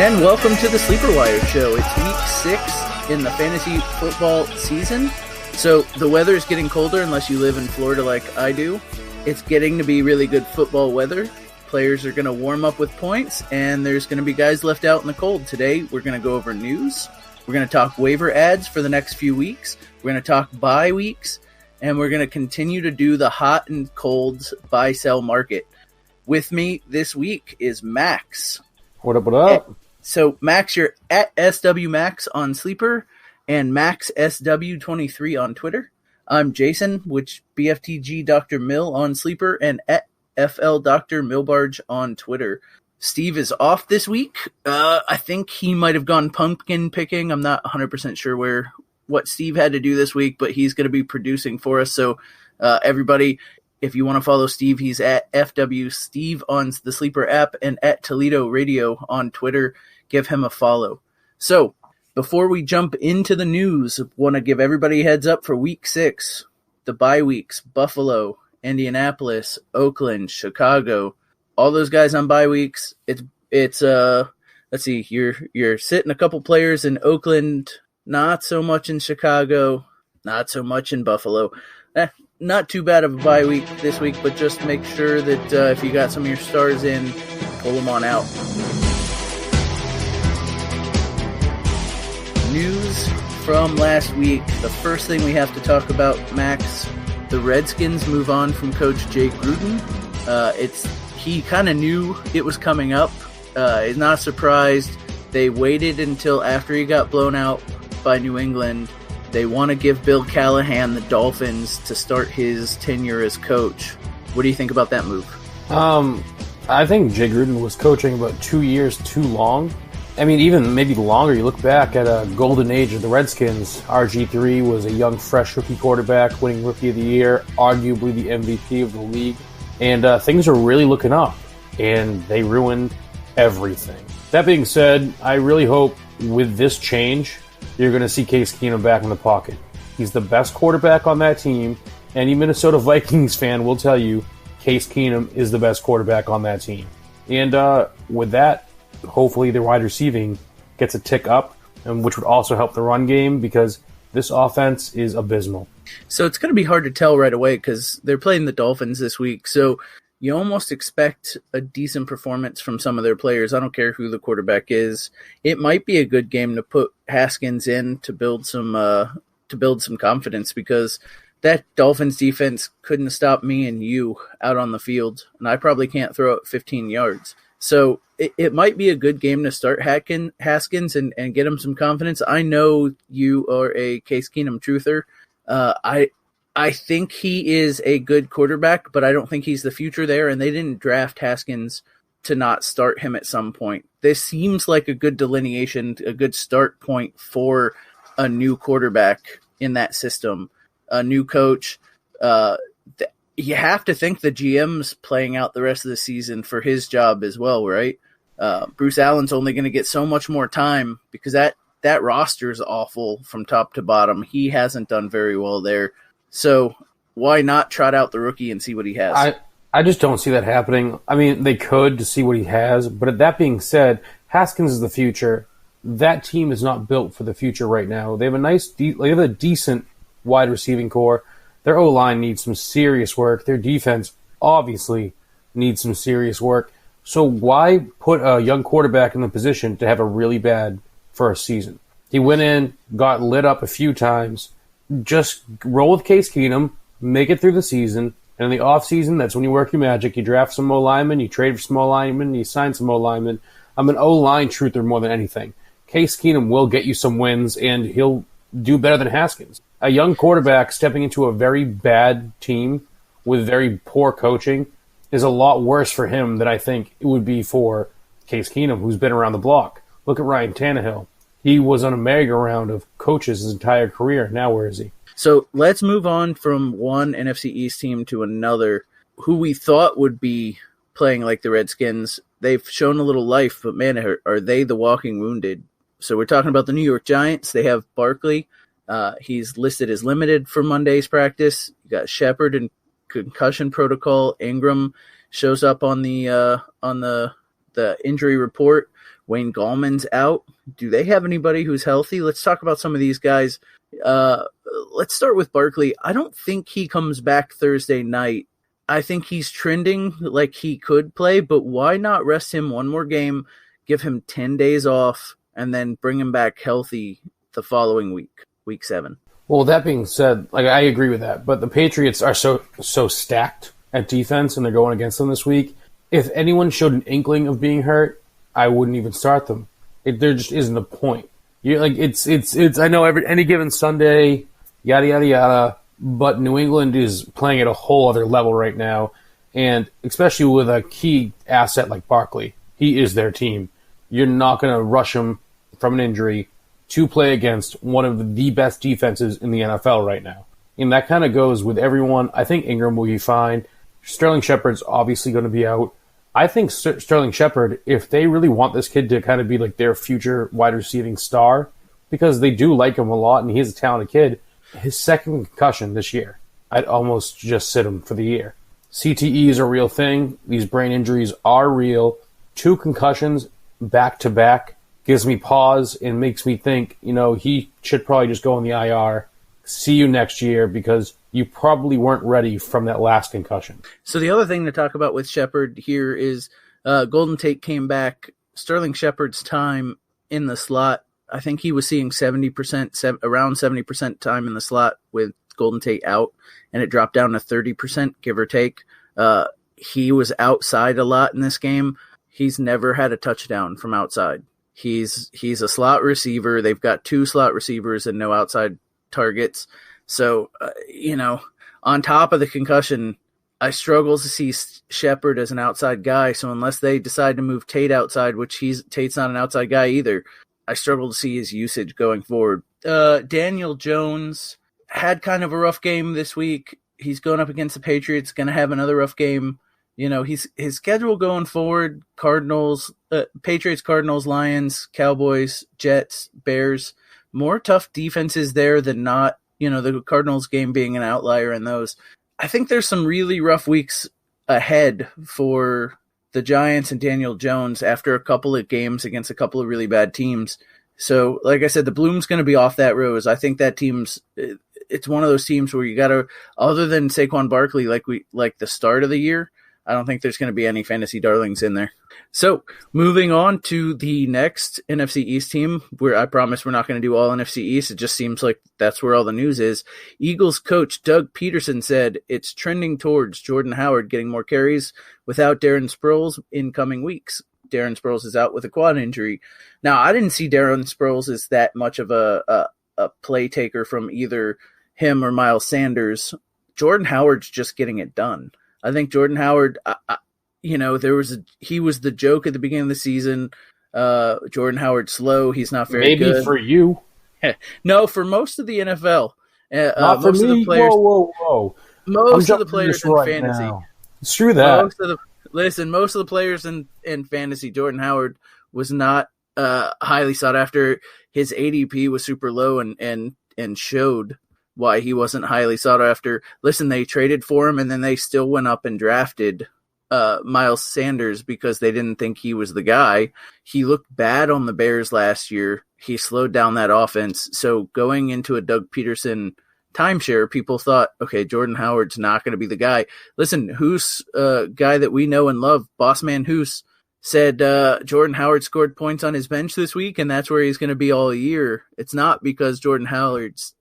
And welcome to the Sleeper Wire Show. It's week 6 in the fantasy football season. So the weather is getting colder unless you live in Florida like I do. It's getting to be really good football weather. Players are going to warm up with points, and there's going to be guys left out in the cold. Today, we're going to go over news. We're going to talk waiver ads for the next few weeks. We're going to talk bye weeks, and we're going to continue to do the hot and cold buy-sell market. With me this week is Max. What up, what up? So, Max, you're at SWMax on Sleeper and MaxSW23 on Twitter. I'm Jason, which BFTG Dr. Mill on Sleeper and at FL Dr. Millbarge on Twitter. Steve is off this week. I think he might have gone pumpkin picking. I'm not 100% sure what Steve had to do this week, but he's going to be producing for us. So, everybody, if you want to follow Steve, he's at FW Steve on the Sleeper app and at Toledo Radio on Twitter. Give him a follow. So, before we jump into the news, I want to give everybody a heads up for week 6. The bye weeks, Buffalo, Indianapolis, Oakland, Chicago, all those guys on bye weeks. It's let's see, you're sitting a couple players in Oakland, not so much in Chicago, not so much in Buffalo. Not too bad of a bye week this week, but just make sure that if you got some of your stars in, pull them on out. News from last week. The first thing we have to talk about, Max, the Redskins move on from Coach Jay Gruden. He kind of knew it was coming up. He's not surprised. They waited until after he got blown out by New England. They want to give Bill Callahan the Dolphins to start his tenure as coach. What do you think about that move? I think Jay Gruden was coaching about 2 years too long. I mean, even maybe longer. You look back at a golden age of the Redskins. RG3 was a young, fresh rookie quarterback, winning Rookie of the Year, arguably the MVP of the league. And things are really looking up, and they ruined everything. That being said, I really hope with this change, you're going to see Case Keenum back in the pocket. He's the best quarterback on that team. Any Minnesota Vikings fan will tell you Case Keenum is the best quarterback on that team. And with that, hopefully the wide receiving gets a tick up, and which would also help the run game because this offense is abysmal. So it's going to be hard to tell right away because they're playing the Dolphins this week. So you almost expect a decent performance from some of their players. I don't care who the quarterback is. It might be a good game to put Haskins in to build some confidence because that Dolphins defense couldn't stop me and you out on the field, and I probably can't throw it 15 yards. So it might be a good game to start Haskins and get him some confidence. I know you are a Case Keenum truther. I think he is a good quarterback, but I don't think he's the future there, and they didn't draft Haskins to not start him at some point. This seems like a good delineation, a good start point for a new quarterback in that system, a new coach. You have to think the GM's playing out the rest of the season for his job as well, right? Bruce Allen's only going to get so much more time because that roster is awful from top to bottom. He hasn't done very well there. So why not trot out the rookie and see what he has? I just don't see that happening. I mean, they could to see what he has, but that being said, Haskins is the future. That team is not built for the future right now. They have a decent wide receiving core. Their O-line needs some serious work. Their defense obviously needs some serious work. So why put a young quarterback in the position to have a really bad first season? He went in, got lit up a few times. Just roll with Case Keenum, make it through the season, and in the offseason, that's when you work your magic. You draft some O-linemen, you trade for some O-linemen, you sign some O-linemen. I'm an O-line truther more than anything. Case Keenum will get you some wins, and he'll do better than Haskins. A young quarterback stepping into a very bad team with very poor coaching is a lot worse for him than I think it would be for Case Keenum, who's been around the block. Look at Ryan Tannehill. He was on a merry-go-round of coaches his entire career. Now where is he? So let's move on from one NFC East team to another who we thought would be playing like the Redskins. They've shown a little life, but man, are they the walking wounded? So we're talking about the New York Giants. They have Barkley. He's listed as limited for Monday's practice. You got Shepard in concussion protocol. Ingram shows up on the injury report. Wayne Gallman's out. Do they have anybody who's healthy? Let's talk about some of these guys. Let's start with Barkley. I don't think he comes back Thursday night. I think he's trending like he could play, but why not rest him one more game, give him 10 days off, and then bring him back healthy the following week, week 7? Well, that being said, I agree with that, but the Patriots are so stacked at defense, and they're going against them this week. If anyone showed an inkling of being hurt, I wouldn't even start them. There just isn't a point. It's. I know any given Sunday, yada yada yada, but New England is playing at a whole other level right now, and especially with a key asset like Barkley, he is their team. You're not going to rush him from an injury to play against one of the best defenses in the NFL right now. And that kind of goes with everyone. I think Ingram will be fine. Sterling Shepard's obviously going to be out. I think Sterling Shepard, if they really want this kid to kind of be like their future wide receiving star, because they do like him a lot and he's a talented kid, his second concussion this year, I'd almost just sit him for the year. CTE is a real thing. These brain injuries are real. 2 concussions back-to-back gives me pause and makes me think, he should probably just go on the IR. See you next year because you probably weren't ready from that last concussion. So the other thing to talk about with Shepard here is Golden Tate came back. Sterling Shepard's time in the slot, I think he was seeing 70%, around 70% time in the slot with Golden Tate out, and it dropped down to 30%, give or take. He was outside a lot in this game. He's never had a touchdown from outside. He's a slot receiver. They've got 2 slot receivers and no outside targets. So, on top of the concussion, I struggle to see Shepard as an outside guy. So unless they decide to move Tate outside, which Tate's not an outside guy either, I struggle to see his usage going forward. Daniel Jones had kind of a rough game this week. He's going up against the Patriots, going to have another rough game. His schedule going forward: Patriots, Cardinals, Lions, Cowboys, Jets, Bears. More tough defenses there than not. The Cardinals game being an outlier in those. I think there's some really rough weeks ahead for the Giants and Daniel Jones after a couple of games against a couple of really bad teams. So, like I said, the bloom's going to be off that rose. I think that it's one of those teams where you got to, other than Saquon Barkley, like the start of the year, I don't think there's going to be any fantasy darlings in there. So, moving on to the next NFC East team, where I promise we're not going to do all NFC East. It just seems like that's where all the news is. Eagles coach Doug Peterson said it's trending towards Jordan Howard getting more carries without Darren Sproles in coming weeks. Darren Sproles is out with a quad injury. Now, I didn't see Darren Sproles as that much of a play taker from either him or Miles Sanders. Jordan Howard's just getting it done. I think Jordan Howard, he was the joke at the beginning of the season. Jordan Howard's slow. He's not very good. Maybe for you. No, for most of the NFL. Not for most me. Of the players, whoa. Most of the players in fantasy. Now. Screw that. Most of the players in fantasy, Jordan Howard was not highly sought after. His ADP was super low and showed why he wasn't highly sought after. Listen, they traded for him, and then they still went up and drafted Miles Sanders because they didn't think he was the guy. He looked bad on the Bears last year. He slowed down that offense. So going into a Doug Peterson timeshare, people thought, okay, Jordan Howard's not going to be the guy. Listen, Hoos, guy that we know and love, boss man Hoos, said Jordan Howard scored points on his bench this week, and that's where he's going to be all year. It's not because Jordan Howard's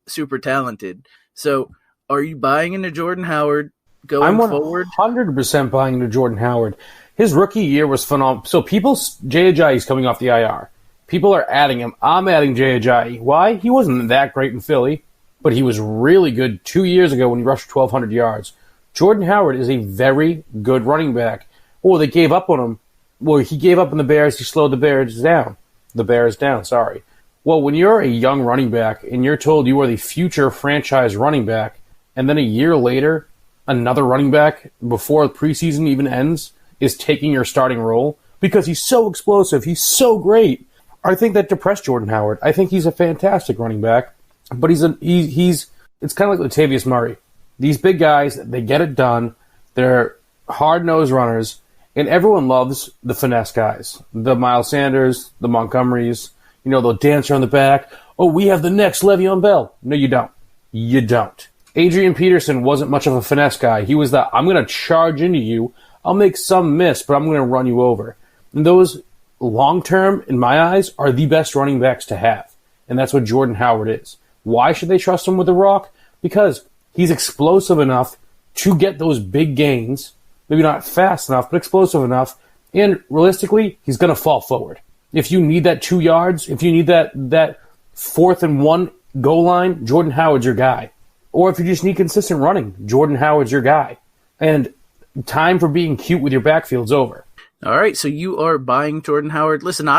super talented. So are you buying into Jordan Howard going forward? I'm 100% buying into Jordan Howard. His rookie year was phenomenal. So Jay Ajayi is coming off the IR. People are adding him. I'm adding Jay Ajayi. Why? He wasn't that great in Philly, but he was really good 2 years ago when he rushed 1,200 yards. Jordan Howard is a very good running back. Oh, they gave up on him. Well, he gave up on the Bears. He slowed the Bears down. Well, when you're a young running back and you're told you are the future franchise running back, and then a year later, another running back, before the preseason even ends, is taking your starting role because he's so explosive, he's so great, I think that depressed Jordan Howard. I think he's a fantastic running back, but it's kind of like Latavius Murray. These big guys, they get it done. They're hard-nosed runners, And everyone loves the finesse guys. The Miles Sanders, the Montgomerys, they'll dance around the back. Oh, we have the next Le'Veon Bell. No, you don't. You don't. Adrian Peterson wasn't much of a finesse guy. He was I'm going to charge into you. I'll make some miss, but I'm going to run you over. And those, long-term, in my eyes, are the best running backs to have. And that's what Jordan Howard is. Why should they trust him with the rock? Because he's explosive enough to get those big gains. Maybe not fast enough, but explosive enough. And realistically, he's going to fall forward. If you need that 2 yards, if you need that 4th and 1 goal line, Jordan Howard's your guy. Or if you just need consistent running, Jordan Howard's your guy. And time for being cute with your backfield's over. All right, so you are buying Jordan Howard. Listen,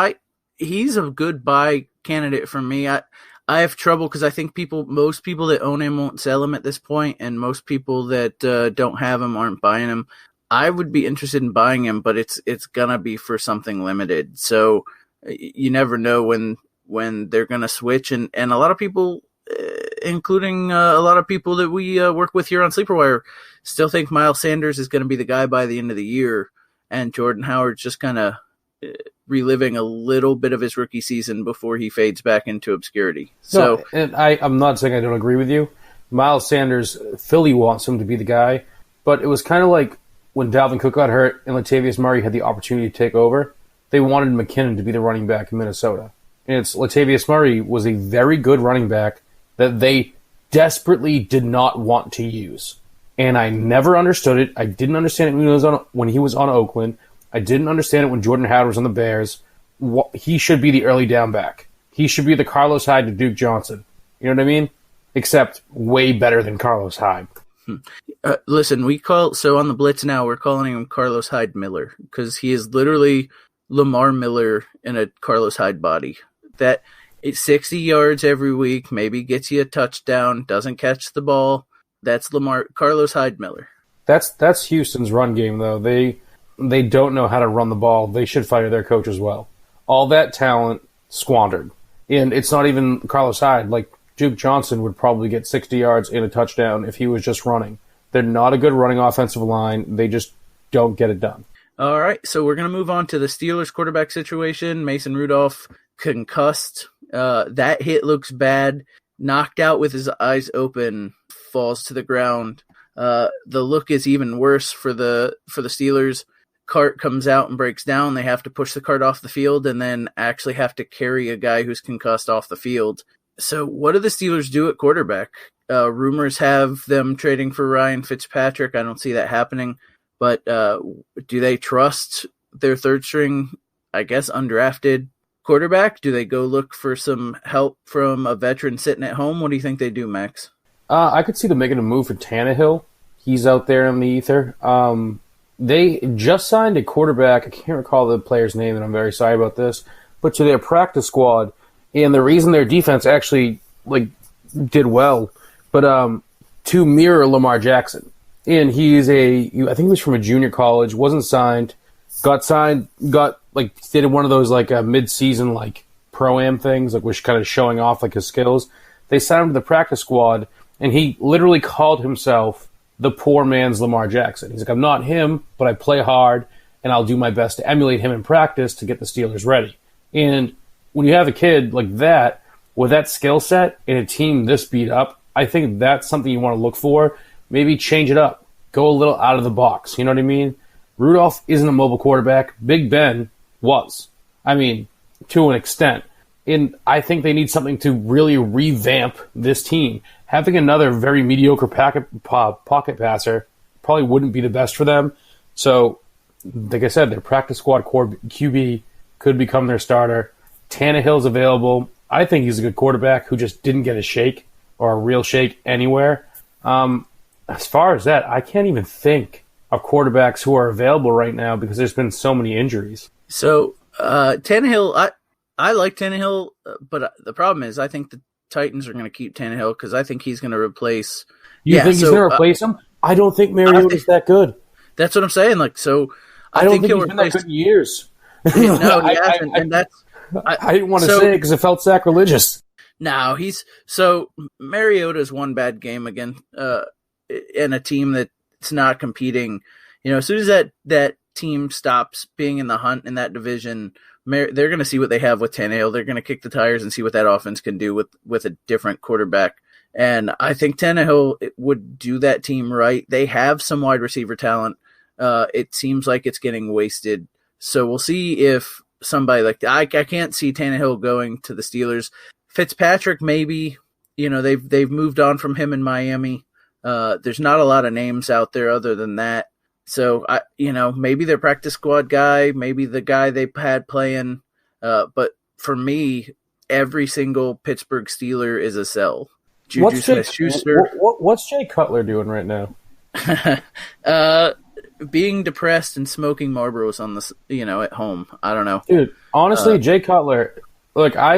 he's a good buy candidate for me. I have trouble because I think most people that own him won't sell him at this point, and most people that don't have him aren't buying him. I would be interested in buying him, but it's gonna be for something limited. So you never know when they're gonna switch, and a lot of people, including a lot of people that we work with here on Sleeper Wire, still think Miles Sanders is going to be the guy by the end of the year, and Jordan Howard's just kind of reliving a little bit of his rookie season before he fades back into obscurity. So, and I'm not saying I don't agree with you. Miles Sanders, Philly wants him to be the guy, but it was kind of like when Dalvin Cook got hurt and Latavius Murray had the opportunity to take over. They wanted McKinnon to be the running back in Minnesota. And Latavius Murray was a very good running back that they desperately did not want to use. And I never understood it. I didn't understand it when he was on Oakland. I didn't understand it when Jordan Howard was on the Bears. He should be the early down back. He should be the Carlos Hyde to Duke Johnson. You know what I mean? Except way better than Carlos Hyde. Listen, on the Blitz now, we're calling him Carlos Hyde Miller because he is literally Lamar Miller in a Carlos Hyde body. That it's 60 yards every week, maybe gets you a touchdown, doesn't catch the ball. That's Carlos Hyde Miller. That's Houston's run game, though. They don't know how to run the ball. They should fire their coach as well. All that talent squandered. And it's not even Carlos Hyde. Like, Duke Johnson would probably get 60 yards and a touchdown if he was just running. They're not a good running offensive line. They just don't get it done. All right, so we're going to move on to the Steelers quarterback situation. Mason Rudolph concussed. That hit looks bad. Knocked out with his eyes open, falls to the ground. The look is even worse for the Steelers. Cart comes out and breaks down. They have to push the cart off the field and then actually have to carry a guy who's concussed off the field. So what do the Steelers do at quarterback? Rumors have them trading for Ryan Fitzpatrick. I don't see that happening. But do they trust their third string, I guess, undrafted quarterback? Do they go look for some help from a veteran sitting at home? What do you think they do, Max? I could see them making a move for Tannehill. He's out there in the ether. They just signed a quarterback. I can't recall the player's name, and I'm very sorry about this. But to their practice squad, and the reason their defense actually did well, but to mirror Lamar Jackson. And I think he was from a junior college, wasn't signed, did one of those mid-season pro-am things, was kind of showing off his skills. They signed him to the practice squad, and he literally called himself the poor man's Lamar Jackson. He's like, I'm not him, but I play hard, and I'll do my best to emulate him in practice to get the Steelers ready. And when you have a kid like that, with that skill set and a team this beat up, I think that's something you want to look for. Maybe change it up. Go a little out of the box. You know what I mean? Rudolph isn't a mobile quarterback. Big Ben was. I mean, to an extent. And I think they need something to really revamp this team. Having another very mediocre pocket passer probably wouldn't be the best for them. So, like I said, their practice squad core QB could become their starter. Tannehill's available. I think he's a good quarterback who just didn't get a shake or a real shake anywhere. As far as that, I can't even think of quarterbacks who are available right now because there's been so many injuries. So, Tannehill, I like Tannehill, but the problem is I think the Titans are going to keep Tannehill because I think he's going to replace... You think he's going to replace him? I don't think Mariota's that good. That's what I'm saying. I don't think he's been that good in years. No, he hasn't, and that's... I didn't want to say it because it felt sacrilegious. No, Mariota's one bad game again, in a team that's not competing. As soon as that team stops being in the hunt in that division, they're going to see what they have with Tannehill. They're going to kick the tires and see what that offense can do with a different quarterback. And I think Tannehill would do that team right. They have some wide receiver talent. It seems like it's getting wasted. So we'll see if somebody like I can't see Tannehill going to the Steelers. Fitzpatrick, maybe. They've moved on from him in Miami. There's not a lot of names out there other than that. So maybe their practice squad guy, maybe the guy they had playing. But for me, every single Pittsburgh Steeler is a sell. What's Jay Cutler doing right now? Being depressed and smoking Marlboros on the at home. I don't know, dude. Honestly, Jay Cutler. Look, I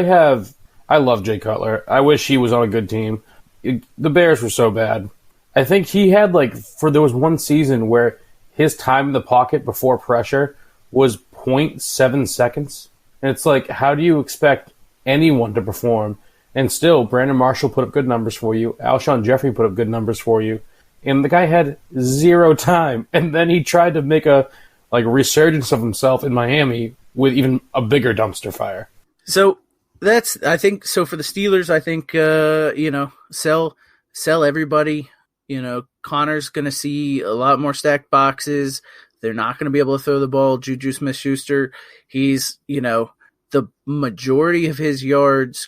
love Jay Cutler. I wish he was on a good team. The Bears were so bad. I think he had there was one season where his time in the pocket before pressure was 0.7 seconds, and it's like, how do you expect anyone to perform? And still, Brandon Marshall put up good numbers for you. Alshon Jeffrey put up good numbers for you. And the guy had zero time. And then he tried to make a resurgence of himself in Miami with even a bigger dumpster fire. So I think for the Steelers, I think, sell everybody. Connor's going to see a lot more stacked boxes. They're not going to be able to throw the ball. Juju Smith-Schuster, he's, the majority of his yards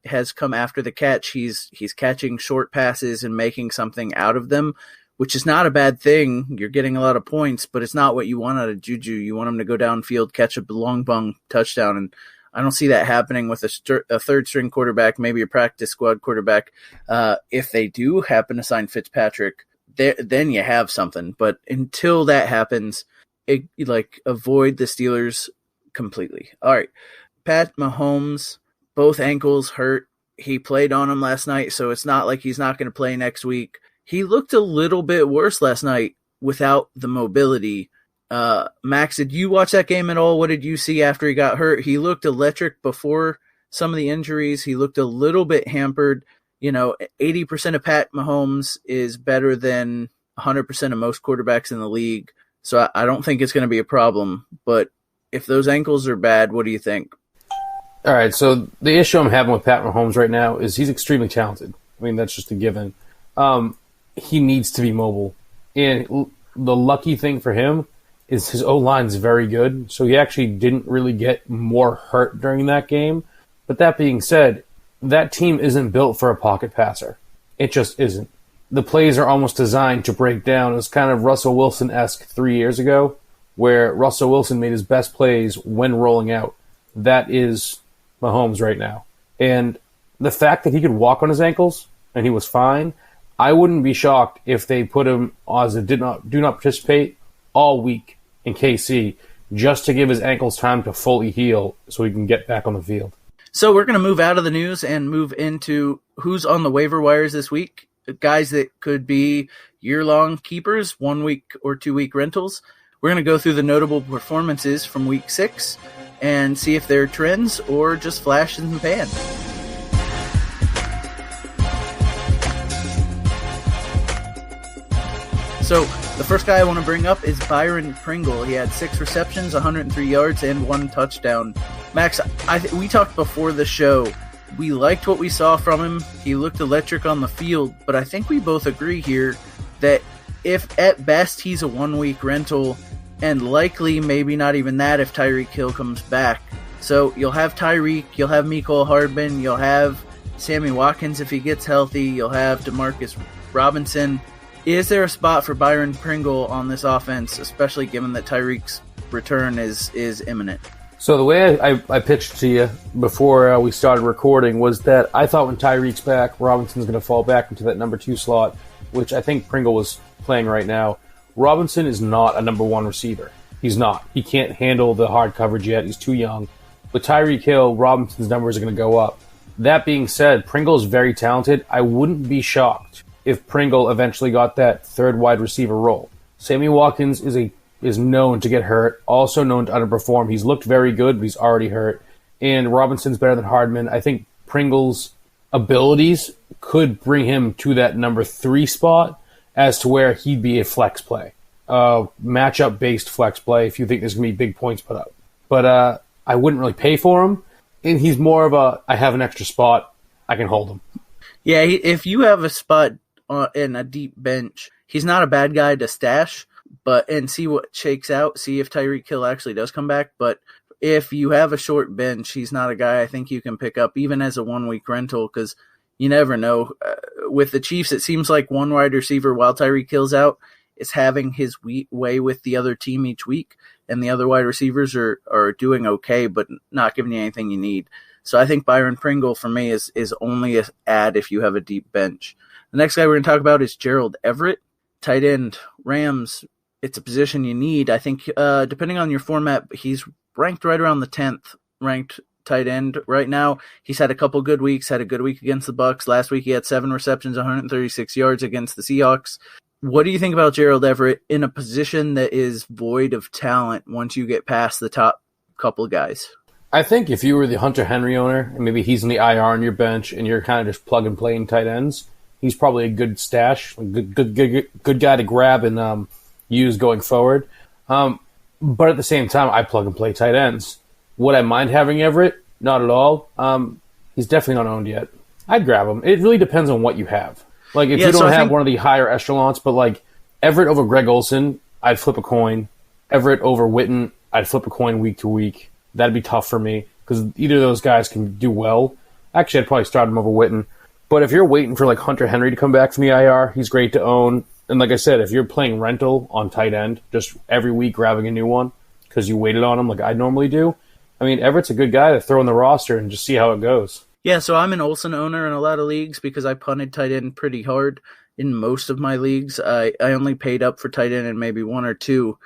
has come after the catch. He's catching short passes and making something out of them, which is not a bad thing. You're getting a lot of points, but it's not what you want out of Juju. You want him to go downfield, catch a long bung touchdown, and I don't see that happening with a third-string quarterback, maybe a practice squad quarterback. If they do happen to sign Fitzpatrick, then you have something. But until that happens, avoid the Steelers completely. All right. Pat Mahomes, both ankles hurt. He played on them last night, so it's not like he's not going to play next week. He looked a little bit worse last night without the mobility. Max, did you watch that game at all? What did you see after he got hurt? He looked electric before some of the injuries. He looked a little bit hampered. 80% of Pat Mahomes is better than 100% of most quarterbacks in the league. So I don't think it's going to be a problem, but if those ankles are bad, what do you think? All right, so the issue I'm having with Pat Mahomes right now is he's extremely talented. I mean, that's just a given. He needs to be mobile. And the lucky thing for him is his O-line is very good, so he actually didn't really get more hurt during that game. But that being said, that team isn't built for a pocket passer. It just isn't. The plays are almost designed to break down. It was kind of Russell Wilson-esque 3 years ago, where Russell Wilson made his best plays when rolling out. That is Mahomes right now. And the fact that he could walk on his ankles and he was fine, I wouldn't be shocked if they put him as a do not participate all week in KC just to give his ankles time to fully heal so he can get back on the field. So we're going to move out of the news and move into who's on the waiver wires this week. Guys that could be year-long keepers, 1 week or 2 week rentals. We're going to go through the notable performances from Week 6 and see if they're trends or just flashes in the pan. So the first guy I want to bring up is Byron Pringle. He had 6 receptions, 103 yards, and 1 touchdown. Max, we talked before the show. We liked what we saw from him. He looked electric on the field, but I think we both agree here that if at best he's a 1 week rental, and likely maybe not even that if Tyreek Hill comes back. So you'll have Tyreek, you'll have Mecole Hardman, you'll have Sammy Watkins if he gets healthy, you'll have Demarcus Robinson. Is there a spot for Byron Pringle on this offense, especially given that Tyreek's return is imminent? So the way I pitched to you before we started recording was that I thought when Tyreek's back, Robinson's going to fall back into that number 2 slot, which I think Pringle was playing right now. Robinson is not a number 1 receiver. He's not. He can't handle the hard coverage yet. He's too young. With Tyreek Hill, Robinson's numbers are going to go up. That being said, Pringle is very talented. I wouldn't be shocked if Pringle eventually got that 3rd wide receiver role. Sammy Watkins is known to get hurt, also known to underperform. He's looked very good, but he's already hurt. And Robinson's better than Hardman. I think Pringle's abilities could bring him to that number 3 spot as to where he'd be a flex play. matchup-based flex play if you think there's going to be big points put up. But I wouldn't really pay for him. And he's more of I have an extra spot, I can hold him. Yeah, if you have a spot in a deep bench, he's not a bad guy to stash, and see what shakes out, see if Tyreek Hill actually does come back. But if you have a short bench, he's not a guy I think you can pick up even as a 1-week rental, because you never know. With the Chiefs, it seems like one wide receiver while Tyreek Hill's out is having his way with the other team each week, and the other wide receivers are doing okay, but not giving you anything you need. So I think Byron Pringle, for me, is only an add if you have a deep bench. The next guy we're going to talk about is Gerald Everett, tight end, Rams. It's a position you need. I think depending on your format, he's ranked right around the 10th ranked tight end right now. He's had a couple good weeks, had a good week against the Bucs. Last week he had 7 receptions, 136 yards against the Seahawks. What do you think about Gerald Everett in a position that is void of talent once you get past the top couple guys? I think if you were the Hunter Henry owner, and maybe he's in the IR on your bench, and you're kind of just plug and playing tight ends, he's probably a good stash, a good guy to grab and use going forward. But at the same time, I plug and play tight ends. Would I mind having Everett? Not at all. He's definitely not owned yet. I'd grab him. It really depends on what you have. Like, if you don't have one of the higher echelons, but like Everett over Greg Olsen, I'd flip a coin. Everett over Witten, I'd flip a coin week to week. That'd be tough for me because either of those guys can do well. Actually, I'd probably start him over Witten. But if you're waiting for like Hunter Henry to come back from the IR, he's great to own. And like I said, if you're playing rental on tight end, just every week grabbing a new one because you waited on him like I normally do, I mean, Everett's a good guy to throw in the roster and just see how it goes. Yeah, so I'm an Olsen owner in a lot of leagues because I punted tight end pretty hard in most of my leagues. I only paid up for tight end in maybe 1 or 2.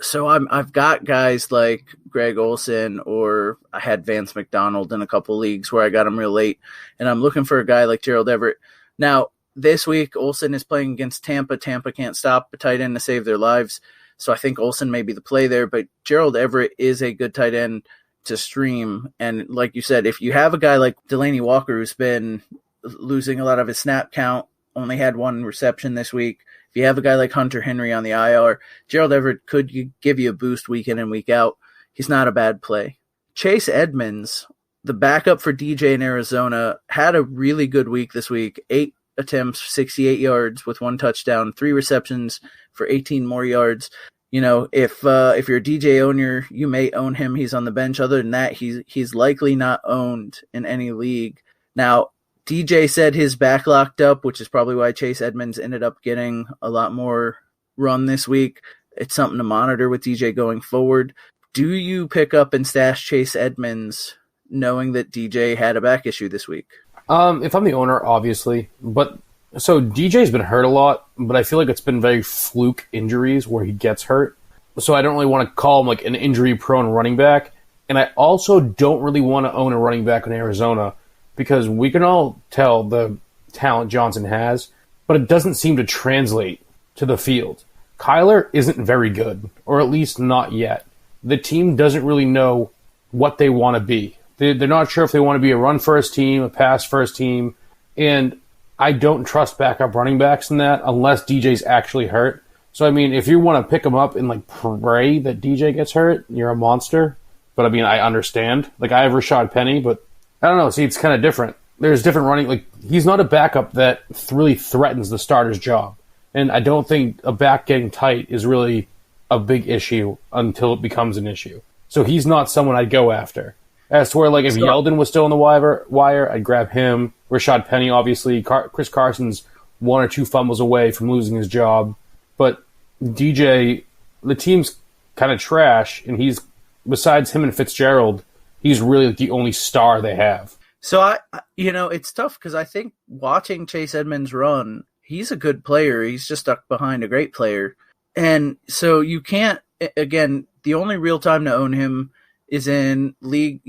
So I've got guys like Greg Olsen, or I had Vance McDonald in a couple leagues where I got him real late, and I'm looking for a guy like Gerald Everett. Now, this week, Olsen is playing against Tampa. Tampa can't stop a tight end to save their lives, so I think Olsen may be the play there, but Gerald Everett is a good tight end to stream. And like you said, if you have a guy like Delaney Walker who's been losing a lot of his snap count, only had 1 reception this week, if you have a guy like Hunter Henry on the IR, Gerald Everett could give you a boost week in and week out. He's not a bad play. Chase Edmonds, the backup for DJ in Arizona, had a really good week this week. 8 attempts, 68 yards with 1 touchdown, 3 receptions for 18 more yards. You know, if you're a DJ owner, you may own him. He's on the bench. Other than that, he's likely not owned in any league. Now, DJ said his back locked up, which is probably why Chase Edmonds ended up getting a lot more run this week. It's something to monitor with DJ going forward. Do you pick up and stash Chase Edmonds knowing that DJ had a back issue this week? If I'm the owner, obviously. But so DJ's been hurt a lot, but I feel like it's been very fluke injuries where he gets hurt. So I don't really want to call him like an injury-prone running back. And I also don't really want to own a running back in Arizona because we can all tell the talent Johnson has, but it doesn't seem to translate to the field. Kyler isn't very good, or at least not yet. The team doesn't really know what they want to be. They're not sure if they want to be a run-first team, a pass-first team, and I don't trust backup running backs in that unless DJ's actually hurt. So, I mean, if you want to pick him up and, like, pray that DJ gets hurt, you're a monster. But, I mean, I understand. Like, I have Rashad Penny, but I don't know. See, it's kind of different. There's different running. Like, he's not a backup that really threatens the starter's job. And I don't think a back getting tight is really a big issue until it becomes an issue. So he's not someone I'd go after. As to where, like, if Yeldon was still on the wire, I'd grab him. Rashad Penny, obviously. Chris Carson's 1 or 2 fumbles away from losing his job. But DJ, the team's kind of trash, and he's, besides him and Fitzgerald, he's really the only star they have. So, it's tough because I think watching Chase Edmonds run, he's a good player. He's just stuck behind a great player. And so you can't, again, the only real time to own him is in league,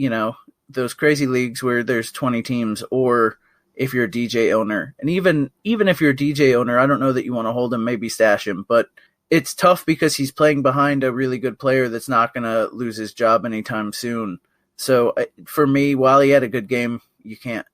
those crazy leagues where there's 20 teams, or if you're a DJ owner. And even if you're a DJ owner, I don't know that you want to hold him, maybe stash him, but it's tough because he's playing behind a really good player that's not going to lose his job anytime soon. So for me, while he had a good game, you can't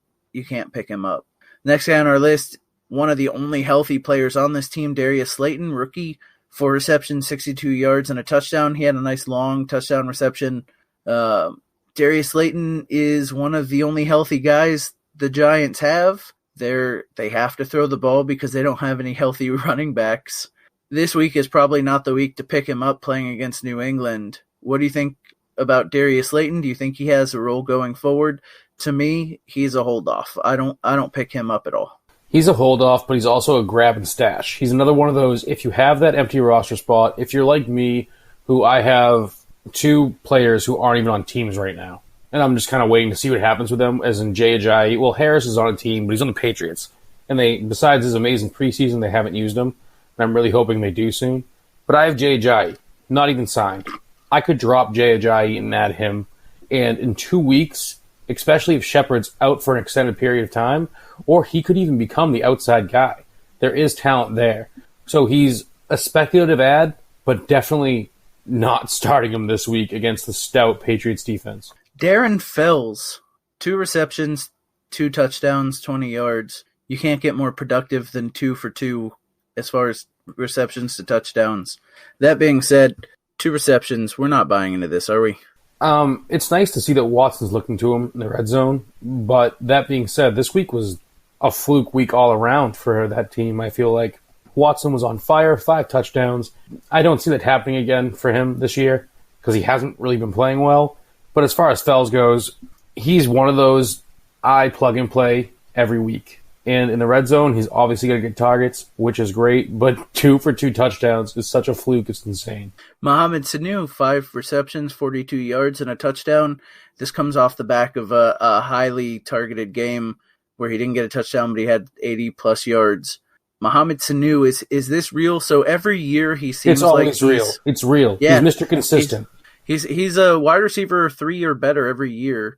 pick him up. Next guy on our list, one of the only healthy players on this team, Darius Slayton, rookie, 4 receptions, 62 yards, and a touchdown. He had a nice long touchdown reception. Darius Slayton is one of the only healthy guys the Giants have. They have to throw the ball because they don't have any healthy running backs. This week is probably not the week to pick him up playing against New England. What do you think about Darius Slayton? Do you think he has a role going forward? To me, he's a hold-off. I don't pick him up at all. He's a hold-off, but he's also a grab and stash. He's another one of those, if you have that empty roster spot, if you're like me, who I have 2 players who aren't even on teams right now, and I'm just kind of waiting to see what happens with them, as in Jay Ajayi. Well, Harris is on a team, but he's on the Patriots. And besides his amazing preseason, they haven't used him. And I'm really hoping they do soon. But I have Jay Ajayi, not even signed. I could drop Jay Ajayi and add him. And in 2 weeks, especially if Shepard's out for an extended period of time, or he could even become the outside guy. There is talent there. So he's a speculative add, but definitely not starting him this week against the stout Patriots defense. Darren Fells, 2 receptions, 2 touchdowns, 20 yards. You can't get more productive than 2 for 2 as far as receptions to touchdowns. That being said, 2 receptions, we're not buying into this, are we? It's nice to see that Watson's looking to him in the red zone, but that being said, this week was a fluke week all around for that team. I feel like Watson was on fire, 5 touchdowns. I don't see that happening again for him this year because he hasn't really been playing well. But as far as Fells goes, he's one of those I plug and play every week. And in the red zone, he's obviously going to get targets, which is great. But 2 for 2 touchdowns is such a fluke, it's insane. Mohamed Sanu, 5 receptions, 42 yards, and a touchdown. This comes off the back of a highly targeted game where he didn't get a touchdown, but he had 80-plus yards. Mohamed Sanu, is this real? So every year he seems like it's real. It's real. Yeah, he's Mr. Consistent. He's a wide receiver 3 or better every year.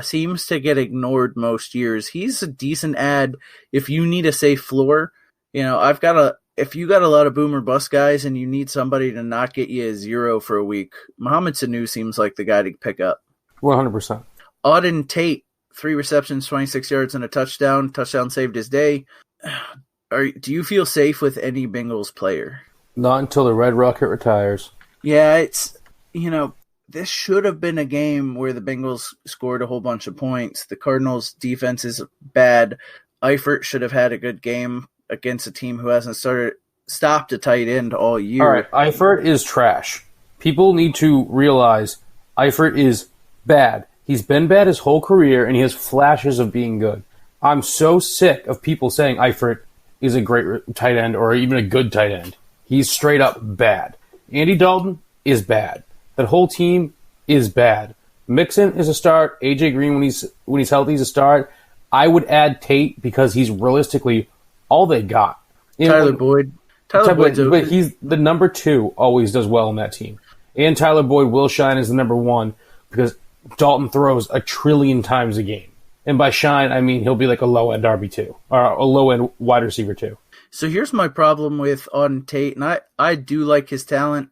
Seems to get ignored most years. He's a decent add if you need a safe floor. You know, if you got a lot of boom or bust guys and you need somebody to not get you a 0 for a week, Mohamed Sanu seems like the guy to pick up. 100%. Auden Tate, 3 receptions, 26 yards, and a touchdown. Touchdown saved his day. Do you feel safe with any Bengals player? Not until the Red Rocket retires. Yeah, it's, this should have been a game where the Bengals scored a whole bunch of points. The Cardinals' defense is bad. Eifert should have had a good game against a team who hasn't stopped a tight end all year. All right, Eifert is trash. People need to realize Eifert is bad. He's been bad his whole career, and he has flashes of being good. I'm so sick of people saying Eifert is a great tight end or even a good tight end. He's straight up bad. Andy Dalton is bad. That whole team is bad. Mixon is a start. AJ Green, when he's healthy, is a start. I would add Tate because he's realistically all they got. Tyler Boyd. But he's the number 2, always does well on that team. And Tyler Boyd will shine as the number 1 because Dalton throws a trillion times a game. And by shine, I mean he'll be like a low-end RB2 or a low-end wide receiver 2. So here's my problem with Auden Tate, and I do like his talent.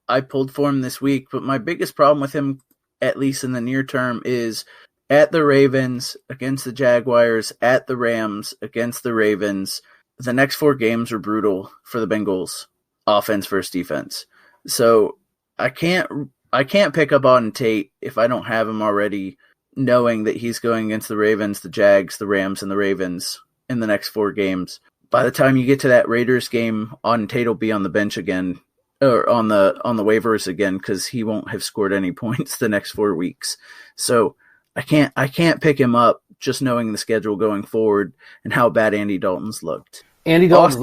I pulled for him this week, but my biggest problem with him, at least in the near term, is at the Ravens, against the Jaguars, at the Rams, against the Ravens. The next 4 games are brutal for the Bengals, offense versus defense. So I can't pick up Auden Tate if I don't have him already, knowing that he's going against the Ravens, the Jags, the Rams, and the Ravens in the next 4 games. By the time you get to that Raiders game, Auden Tate will be on the bench again, or on the waivers again, because he won't have scored any points the next 4 weeks. So I can't pick him up just knowing the schedule going forward and how bad Andy Dalton's looked. Andy Dalton's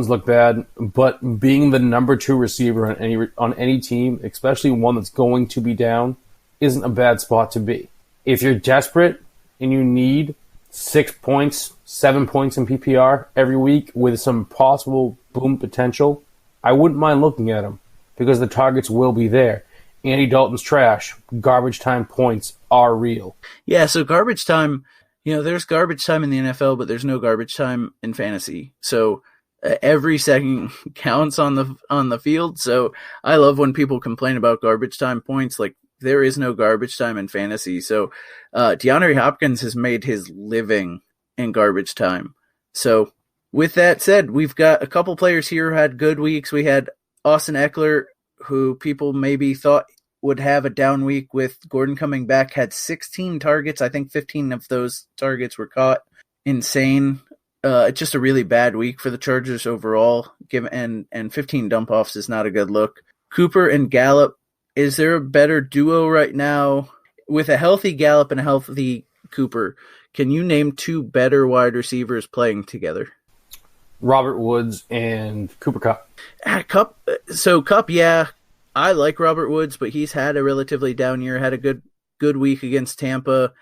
looked bad, but being the number 2 receiver on any team, especially one that's going to be down, isn't a bad spot to be. If you're desperate and you need 6 points, 7 points in PPR every week with some possible boom potential, I wouldn't mind looking at him because the targets will be there. Andy Dalton's trash. Garbage time points are real. Yeah, so garbage time, there's garbage time in the NFL, but there's no garbage time in fantasy. So every second counts on the field. So I love when people complain about garbage time points. Like, there is no garbage time in fantasy. So DeAndre Hopkins has made his living in garbage time. So With that said, we've got a couple players here who had good weeks. We had Austin Eckler, who people maybe thought would have a down week with Gordon coming back, had 16 targets. I think 15 of those targets were caught. Insane. It's just a really bad week for the Chargers overall. And 15 dump-offs is not a good look. Cooper and Gallup, is there a better duo right now? With a healthy Gallup and a healthy Cooper, can you name two better wide receivers playing together? Robert Woods and Cooper Kupp. Kupp, yeah. I like Robert Woods, but he's had a relatively down year, had a good week against Tampa,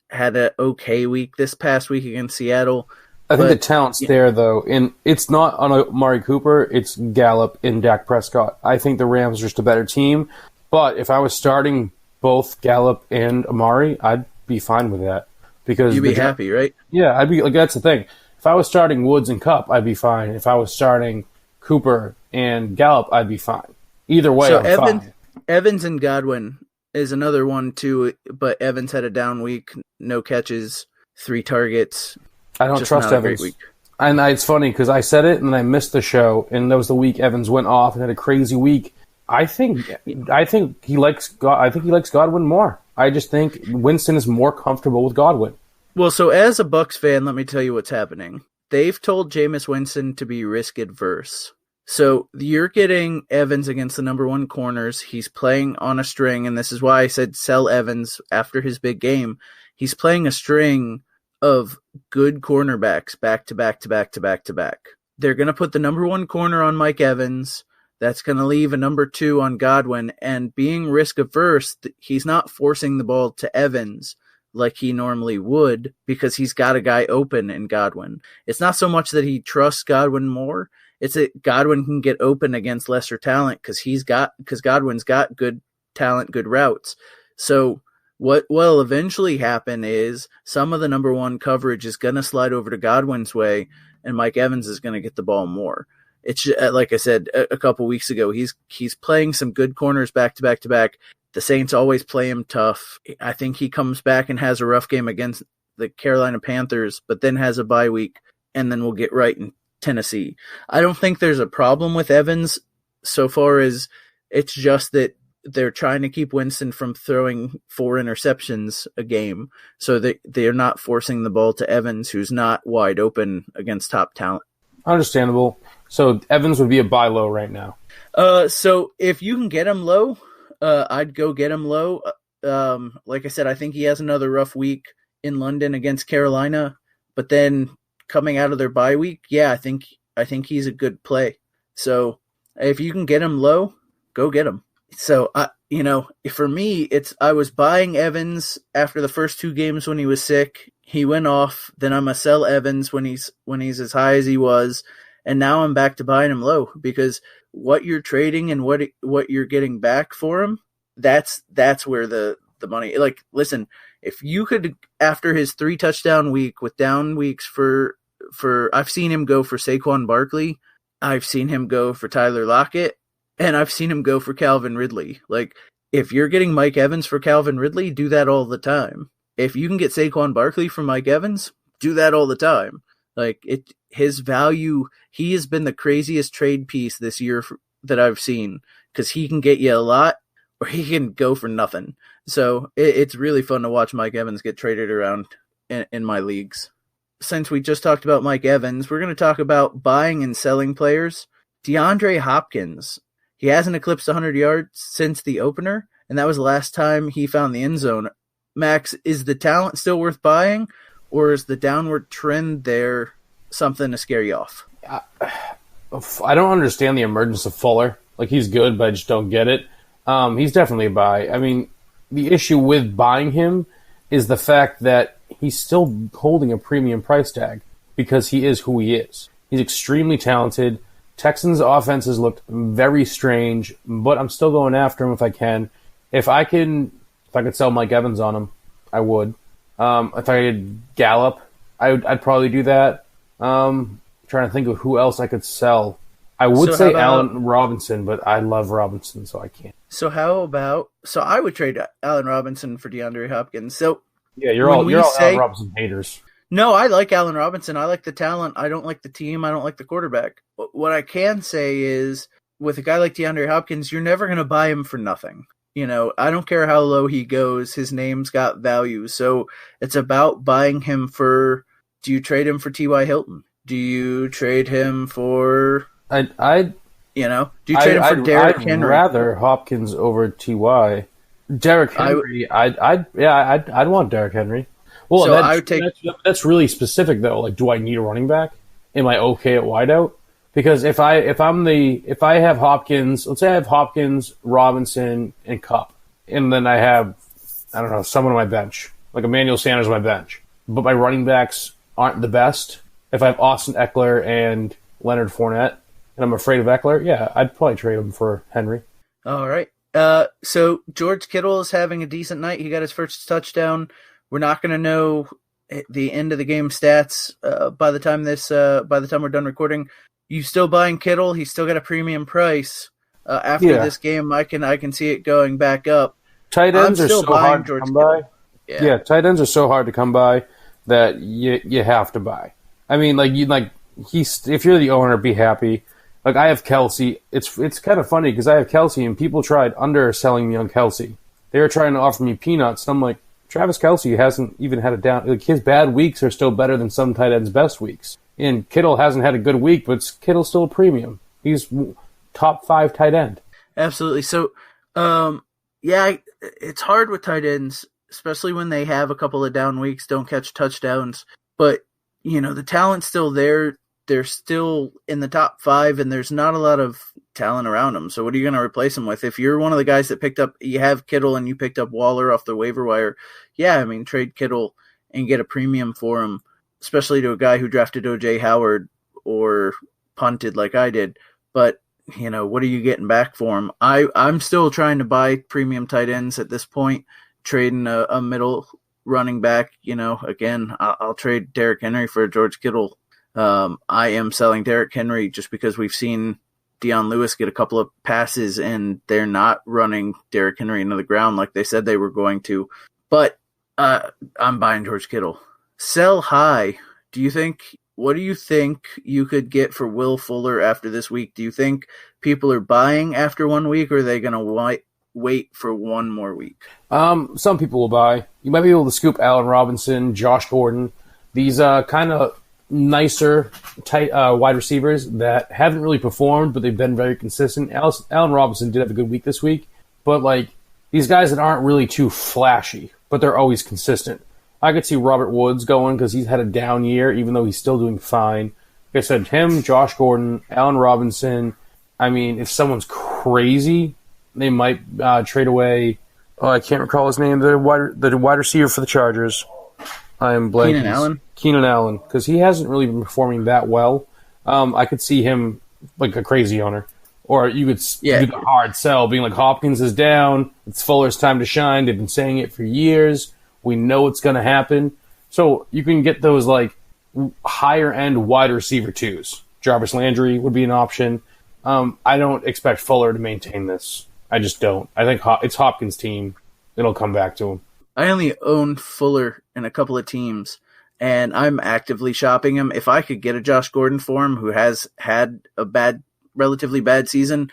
had an okay week this past week against Seattle. I think the talent's there, though, and it's not on Amari Cooper, it's Gallup and Dak Prescott. I think the Rams are just a better team, but if I was starting both Gallup and Amari, I'd be fine with that. Because you'd be happy, right? Yeah, I'd be like, that's the thing. If I was starting Woods and Kupp, I'd be fine. If I was starting Cooper and Gallup, I'd be fine. Either way, I'm fine. Evans and Godwin is another one, too, but Evans had a down week, no catches, 3 targets. I don't trust Evans. And it's funny because I said it and then I missed the show, and that was the week Evans went off and had a crazy week. I think he likes Godwin more. I just think Winston is more comfortable with Godwin. Well, so as a Bucs fan, let me tell you what's happening. They've told Jameis Winston to be risk adverse. So you're getting Evans against the number 1 corners. He's playing on a string, and this is why I said sell Evans after his big game. He's playing a string of good cornerbacks back to back to back to back to back. They're going to put the number 1 corner on Mike Evans. That's going to leave a number 2 on Godwin, and being risk averse, he's not forcing the ball to Evans like he normally would because he's got a guy open in Godwin. It's not so much that he trusts Godwin more, it's that Godwin can get open against lesser talent because Godwin's got good talent, good routes. So what will eventually happen is some of the number 1 coverage is going to slide over to Godwin's way, and Mike Evans is going to get the ball more. It's like I said a couple weeks ago, he's playing some good corners back to back to back. The Saints always play him tough. I think he comes back and has a rough game against the Carolina Panthers, but then has a bye week, and then we'll get right in Tennessee. I don't think there's a problem with Evans so far as it's just that they're trying to keep Winston from throwing 4 interceptions a game, so they're not forcing the ball to Evans, who's not wide open against top talent. Understandable. So Evans would be a buy low right now. So if you can get him low, I'd go get him low. Like I said, I think he has another rough week in London against Carolina, but then coming out of their bye week, yeah, I think he's a good play. So if you can get him low, go get him. So for me, I was buying Evans after the first 2 games when he was sick. He went off. Then I'm gonna sell Evans when he's as high as he was, and now I'm back to buying him low because what you're trading and what you're getting back for him, that's where the money. Like, listen, if you could, after his 3 touchdown week with down weeks for I've seen him go for Saquon Barkley, I've seen him go for Tyler Lockett, and I've seen him go for Calvin Ridley. Like, if you're getting Mike Evans for Calvin Ridley, do that all the time. If you can get Saquon Barkley for Mike Evans, do that all the time. Like, his value, he has been the craziest trade piece this year that I've seen because he can get you a lot or he can go for nothing. So it's really fun to watch Mike Evans get traded around in my leagues. Since we just talked about Mike Evans, we're going to talk about buying and selling players. DeAndre Hopkins, he hasn't eclipsed 100 yards since the opener, and that was the last time he found the end zone. Max, is the talent still worth buying, or is the downward trend there something to scare you off? I don't understand the emergence of Fuller. Like, he's good, but I just don't get it. He's definitely a buy. I mean, the issue with buying him is the fact that he's still holding a premium price tag because he is who he is. He's extremely talented. Texans' offenses looked very strange, but I'm still going after him if I can. If I could sell Mike Evans on him, I would. If I could Gallup, I'd probably do that. Trying to think of who else I could sell. I would say Allen Robinson, but I love Robinson, so I can't. So I would trade Allen Robinson for DeAndre Hopkins. So yeah, you're all Allen Robinson haters. No, I like Allen Robinson. I like the talent. I don't like the team. I don't like the quarterback. What I can say is, with a guy like DeAndre Hopkins, you're never going to buy him for nothing. I don't care how low he goes. His name's got value. So it's about buying him for, do you trade him for T.Y. Hilton? Do you trade him for, Do do you trade him for Derrick Henry? I'd rather Hopkins over T.Y. Derrick Henry, I'd want Derrick Henry. Well, so that's really specific though. Like, do I need a running back? Am I okay at wideout? Because if I have Hopkins, let's say I have Hopkins, Robinson, and Kupp, and then I have, I don't know, someone on my bench, like Emmanuel Sanders on my bench, but my running backs aren't the best. If I have Austin Eckler and Leonard Fournette, and I'm afraid of Eckler, yeah, I'd probably trade him for Henry. All right. So George Kittle is having a decent night. He got his first touchdown. We're not going to know the end of the game stats by the time we're done recording. You still buying Kittle? He's still got a premium price. After this game, I can see it going back up. Tight ends are so hard to come by. Yeah, tight ends are so hard to come by that you have to buy. I mean, if you're the owner, be happy. Like, I have Kelsey. It's kind of funny because I have Kelsey, and people tried underselling me on Kelsey. They were trying to offer me peanuts, and I'm like, Travis Kelsey hasn't even had a down. Like, his bad weeks are still better than some tight ends' best weeks. And Kittle hasn't had a good week, but Kittle's still a premium. He's top 5 tight end. Absolutely. So, it's hard with tight ends, especially when they have a couple of down weeks, don't catch touchdowns. But, the talent's still there. They're still in the top 5, and there's not a lot of talent around them. So what are you going to replace them with? If you're one of the guys that you have Kittle and you picked up Waller off the waiver wire, trade Kittle and get a premium for him, especially to a guy who drafted O.J. Howard or punted like I did. But, what are you getting back for him? I'm still trying to buy premium tight ends at this point, trading a middle running back. Again, I'll trade Derrick Henry for George Kittle. I am selling Derrick Henry just because we've seen Dion Lewis get a couple of passes and they're not running Derrick Henry into the ground like they said they were going to. But I'm buying George Kittle. Sell high. What do you think you could get for Will Fuller after this week? Do you think people are buying after 1 week, or are they going to wait for one more week? Some people will buy. You might be able to scoop Allen Robinson, Josh Gordon, these kind of nicer tight wide receivers that haven't really performed, but they've been very consistent. Allen Robinson did have a good week this week, but these guys that aren't really too flashy, but they're always consistent. I could see Robert Woods going because he's had a down year, even though he's still doing fine. Like I said, him, Josh Gordon, Allen Robinson. I mean, if someone's crazy, they might trade away. Oh, I can't recall his name. The wide receiver for the Chargers. I'm blanking. Keenan Allen, because he hasn't really been performing that well. I could see him like a crazy owner. Or you could do the hard sell, being like, Hopkins is down. It's Fuller's time to shine. They've been saying it for years. We know it's going to happen. So you can get those higher-end wide receiver twos. Jarvis Landry would be an option. I don't expect Fuller to maintain this. I just don't. I think it's Hopkins' team. It'll come back to him. I only own Fuller in a couple of teams, and I'm actively shopping him. If I could get a Josh Gordon for him, who has had a relatively bad season,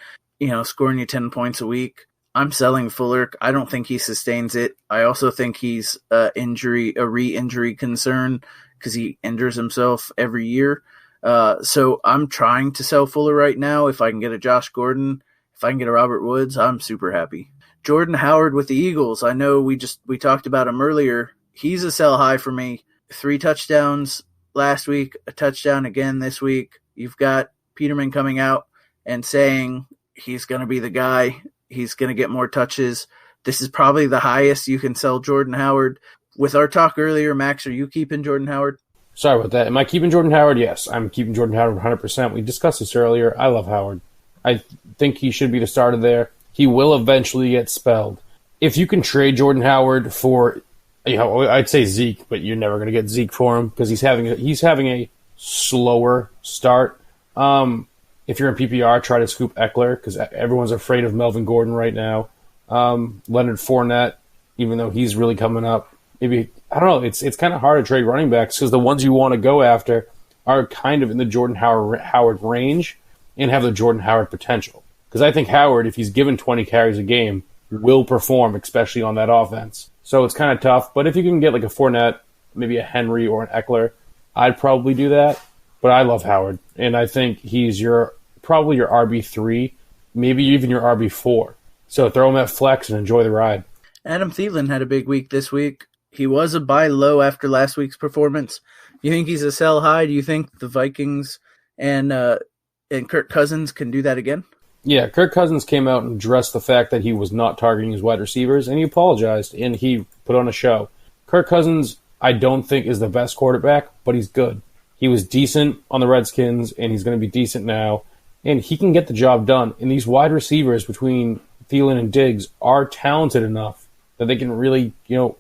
scoring you 10 points a week, I'm selling Fuller. I don't think he sustains it. I also think he's a re-injury concern because he injures himself every year. So I'm trying to sell Fuller right now. If I can get a Josh Gordon, if I can get a Robert Woods, I'm super happy. Jordan Howard with the Eagles. I know we talked about him earlier. He's a sell high for me. 3 touchdowns last week, a touchdown again this week. You've got Peterman coming out and saying he's going to be the guy. He's going to get more touches. This is probably the highest you can sell Jordan Howard. With our talk earlier, Max, are you keeping Jordan Howard? Sorry about that. Am I keeping Jordan Howard? Yes, I'm keeping Jordan Howard 100%. We discussed this earlier. I love Howard. I think he should be the starter there. He will eventually get spelled. If you can trade Jordan Howard for, I'd say Zeke, but you're never going to get Zeke for him because he's having a slower start. If you're in PPR, try to scoop Eckler because everyone's afraid of Melvin Gordon right now. Leonard Fournette, even though he's really coming up, maybe, I don't know, it's kind of hard to trade running backs because the ones you want to go after are kind of in the Jordan Howard range and have the Jordan Howard potential. Because I think Howard, if he's given 20 carries a game, will perform, especially on that offense. So it's kind of tough. But if you can get like a Fournette, maybe a Henry or an Eckler, I'd probably do that. But I love Howard, and I think he's probably your RB3, maybe even your RB4. So throw him at flex and enjoy the ride. Adam Thielen had a big week this week. He was a buy low after last week's performance. You think he's a sell high? Do you think the Vikings and Kirk Cousins can do that again? Yeah, Kirk Cousins came out and addressed the fact that he was not targeting his wide receivers, and he apologized, and he put on a show. Kirk Cousins, I don't think, is the best quarterback, but he's good. He was decent on the Redskins, and he's going to be decent now, and he can get the job done. And these wide receivers between Thielen and Diggs are talented enough that they can really,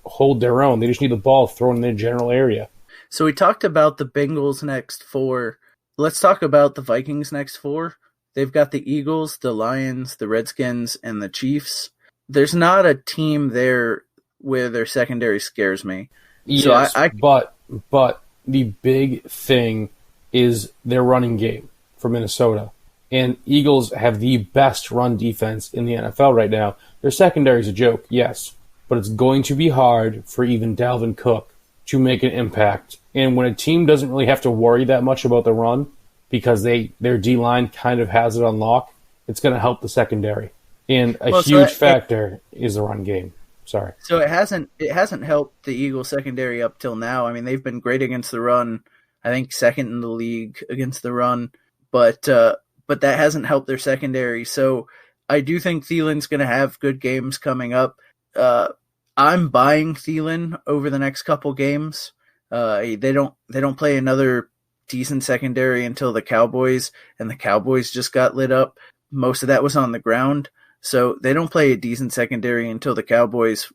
hold their own. They just need the ball thrown in their general area. So we talked about the Bengals' next four. Let's talk about the Vikings' next four. They've got the Eagles, the Lions, the Redskins, and the Chiefs. There's not a team there where their secondary scares me. Yes, but the big thing is their running game for Minnesota. And Eagles have the best run defense in the NFL right now. Their secondary is a joke, yes, but it's going to be hard for even Dalvin Cook to make an impact. And when a team doesn't really have to worry that much about the run because their D-line kind of has it on lock, it's going to help the secondary. And a huge factor is the run game. Sorry. So it hasn't helped the Eagles secondary up till now. I mean, they've been great against the run. I think second in the league against the run, but that hasn't helped their secondary. So I do think Thielen's going to have good games coming up. I'm buying Thielen over the next couple games. They don't play another decent secondary until the Cowboys, and the Cowboys just got lit up. Most of that was on the ground. So they don't play a decent secondary until the Cowboys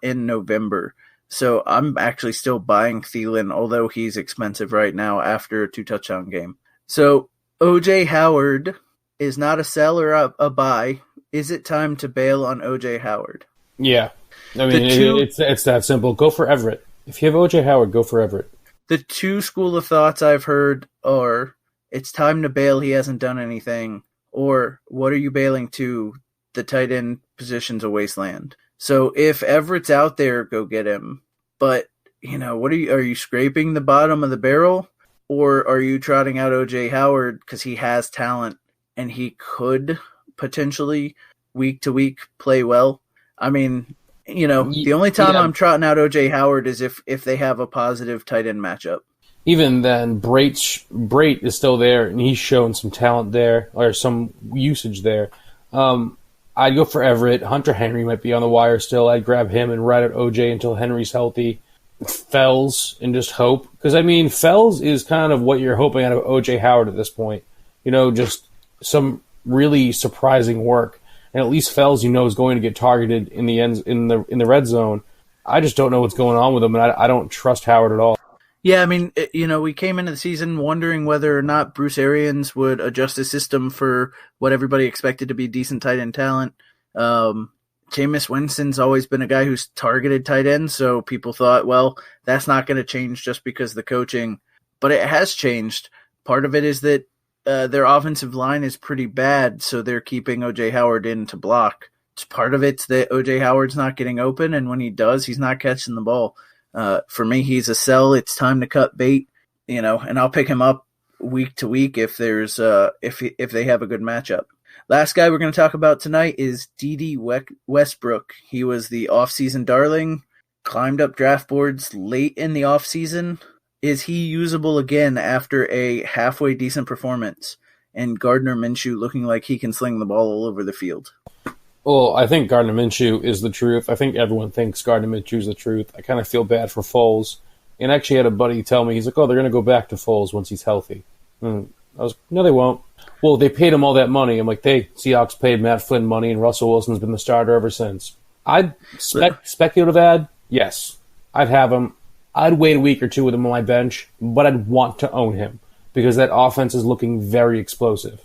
in November. So I'm actually still buying Thielen, although he's expensive right now after a 2-touchdown game. So O.J. Howard is not a sell or a buy. Is it time to bail on O.J. Howard? Yeah. I mean, it's that simple. Go for Everett. If you have O.J. Howard, go for Everett. The two school of thoughts I've heard are it's time to bail, he hasn't done anything, or what are you bailing to? The tight end position's a wasteland. So if Everett's out there, go get him. But, what are you scraping the bottom of the barrel? Or are you trotting out O.J. Howard because he has talent and he could potentially week to week play well? I mean, the only time I'm trotting out O.J. Howard is if they have a positive tight end matchup. Even then, Brait is still there, and he's shown some talent there, or some usage there. I'd go for Everett. Hunter Henry might be on the wire still. I'd grab him and ride out OJ until Henry's healthy. Fells and just hope. Because, Fells is kind of what you're hoping out of O.J. Howard at this point. Just some really surprising work. And at least Fells, is going to get targeted in the red zone. I just don't know what's going on with him, and I don't trust Howard at all. Yeah, we came into the season wondering whether or not Bruce Arians would adjust his system for what everybody expected to be decent tight end talent. Jameis Winston's always been a guy who's targeted tight ends, so people thought, well, that's not going to change just because of the coaching. But it has changed. Part of it is that their offensive line is pretty bad, so they're keeping O.J. Howard in to block. Part of it's that O.J. Howard's not getting open, and when he does, he's not catching the ball. For me, he's a sell. It's time to cut bait, and I'll pick him up week to week if there's if they have a good matchup. Last guy we're going to talk about tonight is D.D. Westbrook. He was the offseason darling, climbed up draft boards late in the offseason. Is he usable again after a halfway decent performance and Gardner Minshew looking like he can sling the ball all over the field? Well, I think Gardner Minshew is the truth. I think everyone thinks Gardner Minshew is the truth. I kind of feel bad for Foles. And I actually had a buddy tell me, he's like, they're going to go back to Foles once he's healthy. I was like, no, they won't. Well, they paid him all that money. I'm like, Seahawks paid Matt Flynn money, and Russell Wilson's been the starter ever since. I'd speculative ad, yes. I'd have him. I'd wait a week or two with him on my bench, but I'd want to own him because that offense is looking very explosive.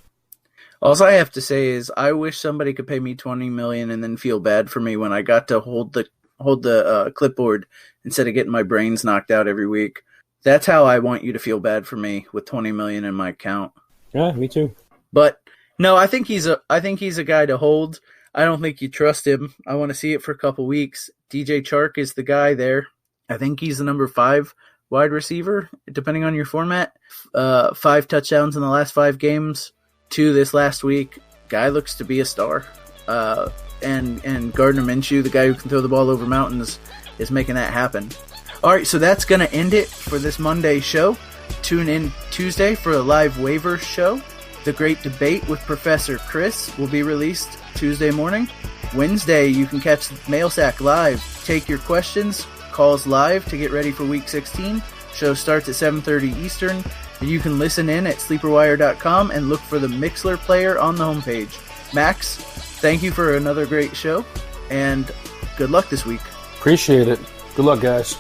All I have to say is I wish somebody could pay me $20 million and then feel bad for me when I got to hold clipboard instead of getting my brains knocked out every week. That's how I want you to feel bad for me with $20 million in my account. Yeah, me too. But no, I think he's a guy to hold. I don't think you trust him. I want to see it for a couple weeks. DJ Chark is the guy there. I think he's the number 5 wide receiver, depending on your format. 5 touchdowns in the last 5 games, 2 this last week. Guy looks to be a star. And Gardner Minshew, the guy who can throw the ball over mountains, is making that happen. All right, so that's going to end it for this Monday show. Tune in Tuesday for a live waiver show. The Great Debate with Professor Chris will be released Tuesday morning. Wednesday, you can catch Mail Sack live. Take your questions, calls live to get ready for Week 16. Show starts at 7:30 Eastern. And you can listen in at sleeperwire.com and look for the Mixler player on the homepage. Max, thank you for another great show, and good luck this week. Appreciate it. Good luck, guys.